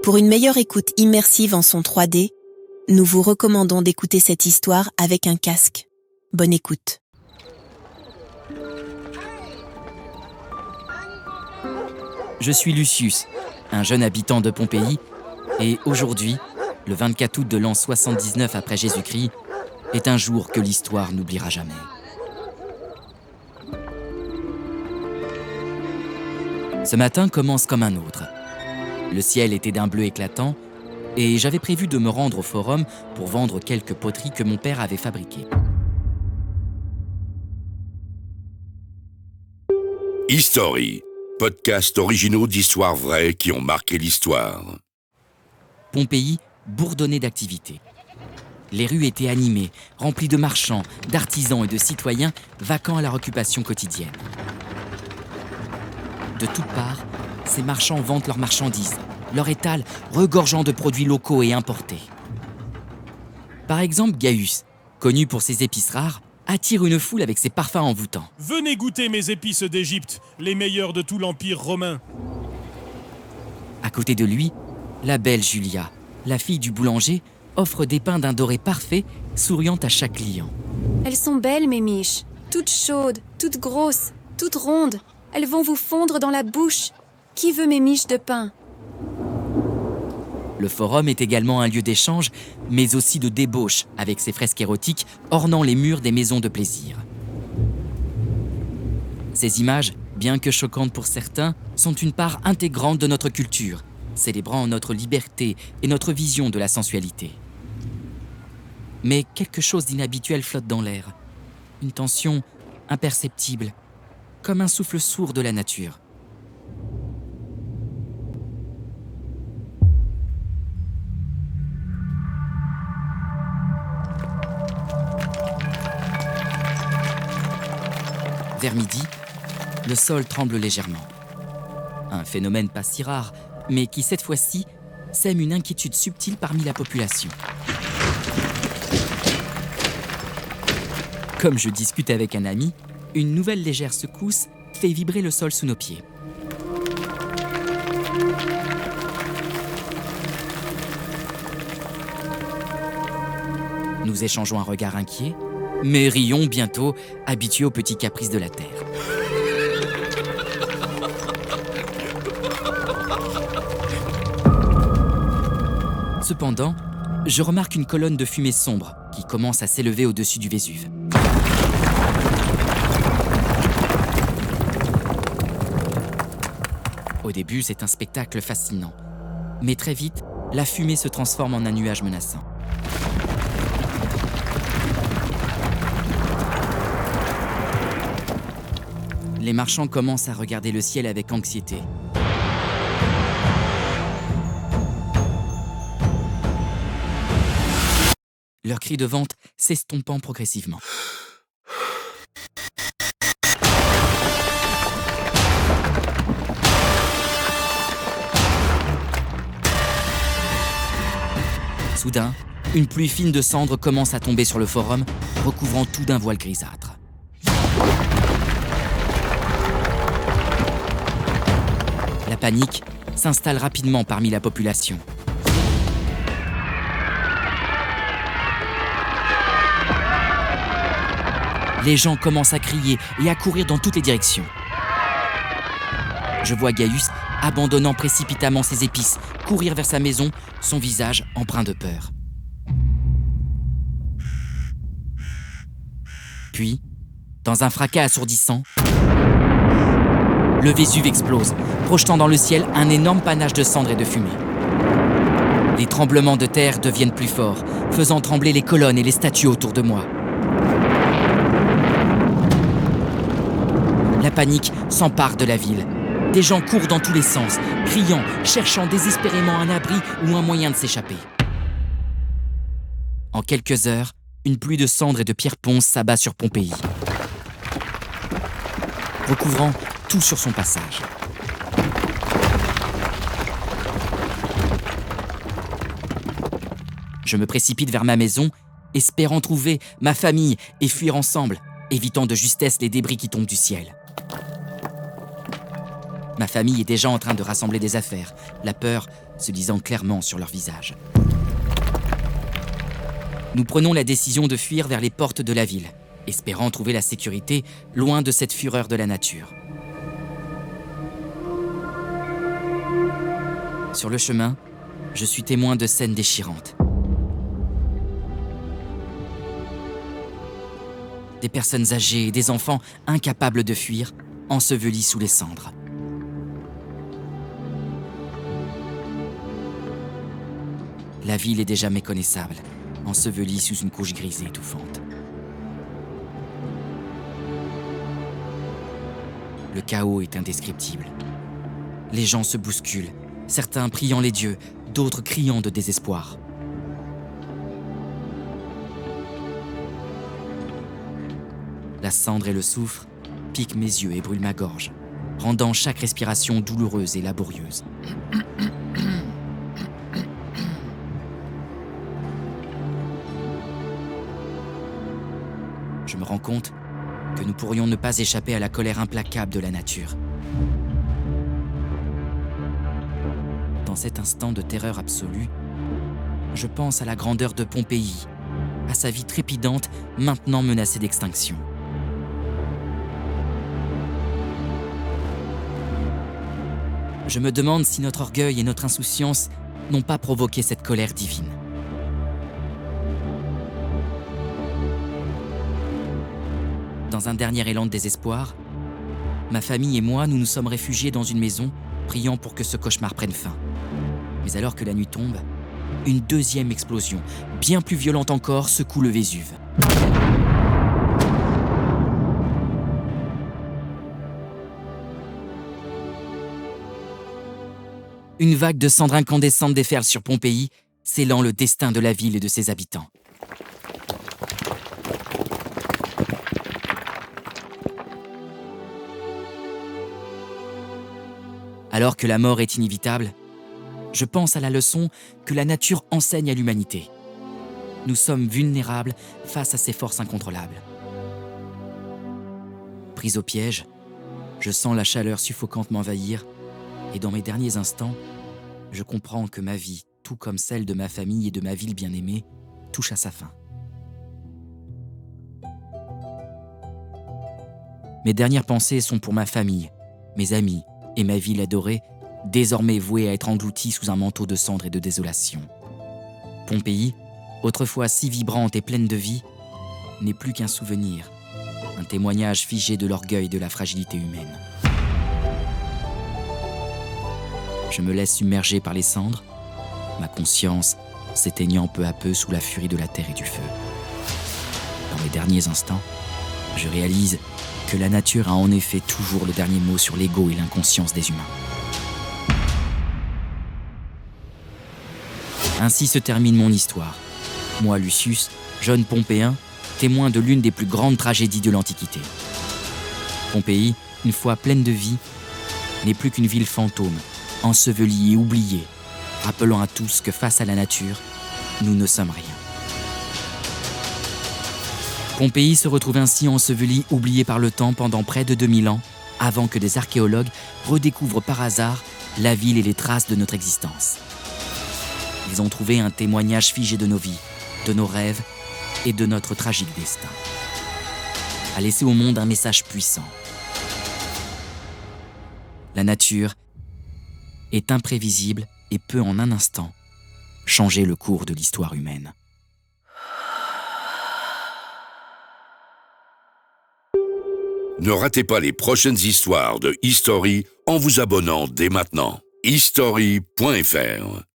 Pour une meilleure écoute immersive en son 3D, nous vous recommandons d'écouter cette histoire avec un casque. Bonne écoute. Je suis Lucius, un jeune habitant de Pompéi, et aujourd'hui, le 24 août de l'an 79 après Jésus-Christ, est un jour que l'histoire n'oubliera jamais. Ce matin commence comme un autre. Le ciel était d'un bleu éclatant et j'avais prévu de me rendre au forum pour vendre quelques poteries que mon père avait fabriquées. History, podcast originaux d'histoires vraies qui ont marqué l'histoire. Pompéi bourdonnait d'activités. Les rues étaient animées, remplies de marchands, d'artisans et de citoyens vaquant à leur occupation quotidienne. De toutes parts, ces marchands vendent leurs marchandises, leur étal regorgeant de produits locaux et importés. Par exemple, Gaius, connu pour ses épices rares, attire une foule avec ses parfums envoûtants. Venez goûter mes épices d'Égypte, les meilleures de tout l'Empire romain. À côté de lui, la belle Julia, la fille du boulanger, offre des pains d'un doré parfait, souriant à chaque client. Elles sont belles, mes miches. Toutes chaudes, toutes grosses, toutes rondes. Elles vont vous fondre dans la bouche. Qui veut mes miches de pain ? Le forum est également un lieu d'échange, mais aussi de débauche, avec ses fresques érotiques ornant les murs des maisons de plaisir. Ces images, bien que choquantes pour certains, sont une part intégrante de notre culture, célébrant notre liberté et notre vision de la sensualité. Mais quelque chose d'inhabituel flotte dans l'air. Une tension imperceptible, comme un souffle sourd de la nature. Vers midi, le sol tremble légèrement. Un phénomène pas si rare, mais qui cette fois-ci sème une inquiétude subtile parmi la population. Comme je discute avec un ami, une nouvelle légère secousse fait vibrer le sol sous nos pieds. Nous échangeons un regard inquiet, mais rions bientôt, habitués aux petits caprices de la terre. Cependant, je remarque une colonne de fumée sombre qui commence à s'élever au-dessus du Vésuve. Au début, c'est un spectacle fascinant. Mais très vite, la fumée se transforme en un nuage menaçant. Les marchands commencent à regarder le ciel avec anxiété. Leurs cris de vente s'estompant progressivement. Soudain, une pluie fine de cendres commence à tomber sur le forum, recouvrant tout d'un voile grisâtre. La panique s'installe rapidement parmi la population. Les gens commencent à crier et à courir dans toutes les directions. Je vois Gaius, abandonnant précipitamment ses épices, courir vers sa maison, son visage empreint de peur. Puis, dans un fracas assourdissant, le Vésuve explose, projetant dans le ciel un énorme panache de cendres et de fumée. Les tremblements de terre deviennent plus forts, faisant trembler les colonnes et les statues autour de moi. La panique s'empare de la ville. Des gens courent dans tous les sens, criant, cherchant désespérément un abri ou un moyen de s'échapper. En quelques heures, une pluie de cendres et de pierres ponces s'abat sur Pompéi, recouvrant tout sur son passage. Je me précipite vers ma maison, espérant trouver ma famille et fuir ensemble, évitant de justesse les débris qui tombent du ciel. Ma famille est déjà en train de rassembler des affaires, la peur se lisant clairement sur leur visage. Nous prenons la décision de fuir vers les portes de la ville, espérant trouver la sécurité loin de cette fureur de la nature. Sur le chemin, je suis témoin de scènes déchirantes. Des personnes âgées et des enfants incapables de fuir, ensevelis sous les cendres. La ville est déjà méconnaissable, ensevelie sous une couche grise et étouffante. Le chaos est indescriptible. Les gens se bousculent, certains priant les dieux, d'autres criant de désespoir. La cendre et le soufre piquent mes yeux et brûlent ma gorge, rendant chaque respiration douloureuse et laborieuse. Je me rends compte que nous pourrions ne pas échapper à la colère implacable de la nature. Dans cet instant de terreur absolue, je pense à la grandeur de Pompéi, à sa vie trépidante maintenant menacée d'extinction. Je me demande si notre orgueil et notre insouciance n'ont pas provoqué cette colère divine. Dans un dernier élan de désespoir, ma famille et moi, nous nous sommes réfugiés dans une maison, priant pour que ce cauchemar prenne fin. Mais alors que la nuit tombe, une deuxième explosion, bien plus violente encore, secoue le Vésuve. Une vague de cendres incandescentes déferle sur Pompéi, scellant le destin de la ville et de ses habitants. Alors que la mort est inévitable, je pense à la leçon que la nature enseigne à l'humanité. Nous sommes vulnérables face à ces forces incontrôlables. Pris au piège, je sens la chaleur suffocante m'envahir et dans mes derniers instants, je comprends que ma vie, tout comme celle de ma famille et de ma ville bien-aimée, touche à sa fin. Mes dernières pensées sont pour ma famille, mes amis et ma ville adorée, désormais vouée à être engloutie sous un manteau de cendres et de désolation. Pompéi, autrefois si vibrante et pleine de vie, n'est plus qu'un souvenir, un témoignage figé de l'orgueil et de la fragilité humaine. Je me laisse submerger par les cendres, ma conscience s'éteignant peu à peu sous la furie de la terre et du feu. Dans mes derniers instants, je réalise que la nature a en effet toujours le dernier mot sur l'ego et l'inconscience des humains. Ainsi se termine mon histoire. Moi, Lucius, jeune Pompéen, témoin de l'une des plus grandes tragédies de l'Antiquité. Pompéi, une fois pleine de vie, n'est plus qu'une ville fantôme, ensevelie et oubliée, rappelant à tous que face à la nature, nous ne sommes rien. Pompéi se retrouve ainsi ensevelie, oubliée par le temps pendant près de 2000 ans, avant que des archéologues redécouvrent par hasard la ville et les traces de notre existence. Ils ont trouvé un témoignage figé de nos vies, de nos rêves et de notre tragique destin. A laissé au monde un message puissant. La nature est imprévisible et peut en un instant changer le cours de l'histoire humaine. Ne ratez pas les prochaines histoires de History en vous abonnant dès maintenant. History.fr